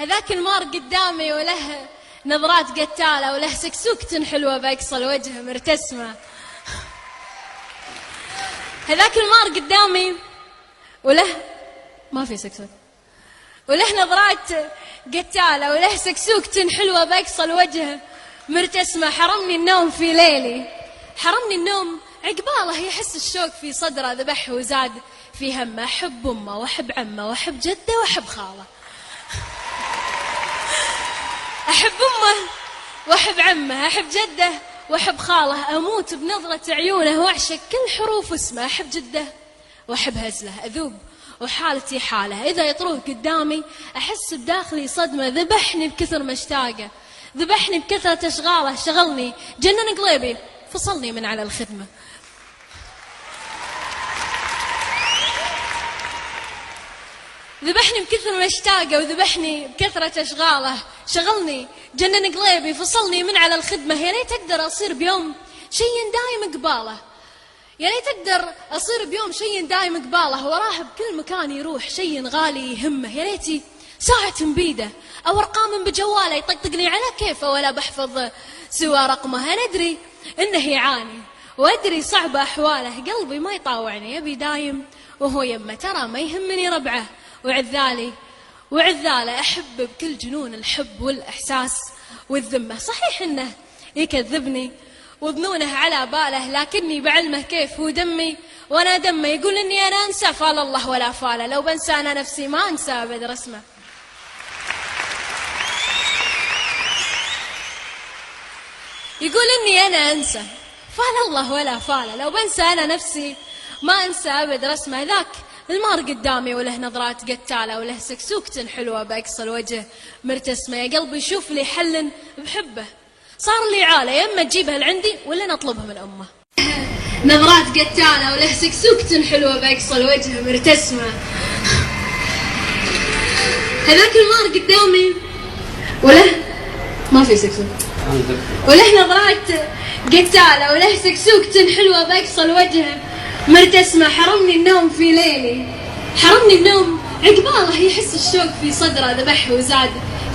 هذاك المار قدامي وله نظرات قتالة وله سكسوكة حلوة بأقصى الوجه مرتسمة. هذاك المار قدامي وله ما في سكسوك وله نظرات قتالة وله سكسوكة حلوة بأقصى الوجه مرتسمة. حرمني النوم في ليلي، حرمني النوم عقباله يحس الشوق في صدره ذبح وزاد في همه. أحب أمه وأحب عمه وأحب جده وأحب خاله، أحب أمه وأحب عمه أحب جده وأحب خاله. أموت بنظرة عيونه وأعشق كل حروف اسمه. أحب جده وأحب هزله، أذوب وحالتي حاله. إذا يطروه قدامي أحس بداخلي صدمة. ذبحني بكثر مشتاقه، ذبحني بكثرة أشغاله. شغلني جنن قلبي، فصلني من على الخدمة. ذبحني بكثر مشتاقه وذبحني بكثرة أشغاله. شغلني جنن قلبي، فصلني من على الخدمة. يا ليت أقدر أصير بيوم شي دايم قباله، يا ليت أقدر أصير بيوم شي دايم قباله. وراه بكل مكان يروح شي غالي يهمه. يا ليتي ساعة بيده أو أرقام بجواله يطقطقني على كيفه ولا بحفظ سوى رقمه. أنا أدري إنه يعاني وأدري صعب أحواله. قلبي ما يطاوعني، يبي دايم وهو يمه. ترى ما يهمني ربعه وعذاله. أحب بكل جنون الحب والإحساس والذمة. صحيح إنه يكذبني وظنونه على باله، لكني بعلمه كيف هو دمي وأنا دمه. يقول إني أنا أنسى، فال الله ولا فاله. لو بنسى أنا نفسي ما أنسى أبد رسمه. يقول إني أنا أنسى، فال الله ولا فاله. لو بنسى أنا نفسي ما أنسى أبد رسمه. ذاك المار قدامي وله نظرات قتالة وله سكسوكة حلوة بأقصى الوجه مرتسمة. يا قلبي شوف لي حل بحبه، صار لي عالة يا اما تجيبها لعندي ولا نطلبها من امه. نظرات قتالة وله سكسوكة حلوة بأقصى الوجه مرتسمة. هذاك المار قدامي وله ما في سكسوك وله نظرات قتالة وله سكسوكة حلوة بأقصى الوجه مرتسمة. حرمني النوم في ليلي، حرمني النوم عقباله يحس الشوق في صدره ذبح وزاد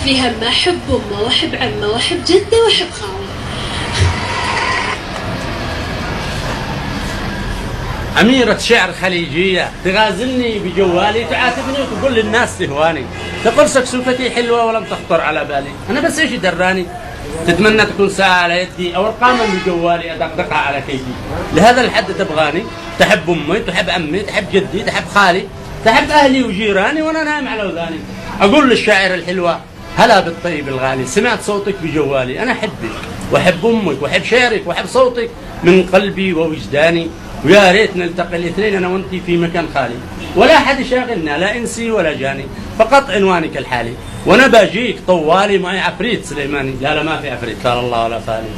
في همه. أحب أمه وأحب عمه وأحب جده وأحب خاله. أميرة شعر خليجية تغازلني بجوالي، تعاتبني وتقول للناس تهواني، تقول سكسوكتي حلوة ولم تخطر على بالي. أنا بس إيش دراني؟ تتمنى تكون ساعة على يدي أو أرقاما بجوالي أدقدقها على كيدي. لهذا الحد تبغاني؟ تحب أمي، تحب عمي، تحب جدي، تحب خالي، تحب أهلي وجيراني وأنا نايم على وذاني. أقول للشاعر الحلوة هلا بالطيب الغالي، سمعت صوتك بجوالي. أنا أحبك وأحب أمك وأحب شعرك وأحب صوتك من قلبي ووجداني. ويا ريت نلتقي الاثنين أنا وأنتي في مكان خالي، ولا أحد يشاغلنا لا إنسي ولا جاني. فقط عنوانك الحالي وأنا باجيك طوالي معي عفريت سليماني. لا ما في عفريت، لا الله ولا فالي.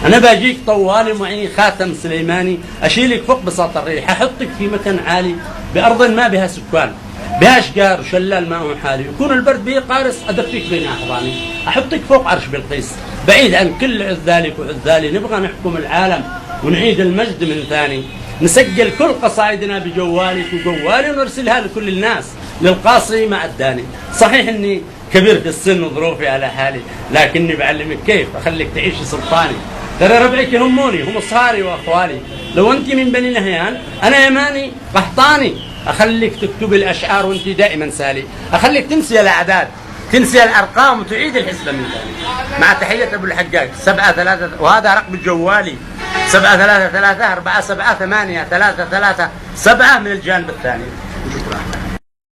أنا باجيك طوالي معي خاتم سليماني. أشيلك فوق بساط الريح، أحطك في مكان عالي بأرض ما بها سكان، بها أشجار وشلال ماء حالي. يكون البرد به قارس أدفيك بين أحضاني. أحطك فوق عرش بلقيس بعيد عن كل عذالك وعذالي. نبغى نحكم العالم ونعيد المجد من ثاني. نسجل كل قصائدنا بجوالك وجوالي ونرسلها لكل الناس للقاصي ما أداني. صحيح إني كبير في السن وظروفي على حالي، لكني بعلمك كيف أخليك تعيشي سلطاني. ترى ربعك يهموني، هم أصهاري وأخوالي. لو أنت من بني نهيان أنا يماني قحطاني. أخليك تكتب الأشعار وأنت دائما سالي. أخليك تنسي الأعداد، تنسي الأرقام وتعيد الحسبة من ثاني. مع تحية أبو الحجاج 7-3، وهذا رقم جوالي 7-3-3-4-7-8-3-3-7 من الجانب الثاني. شكرا.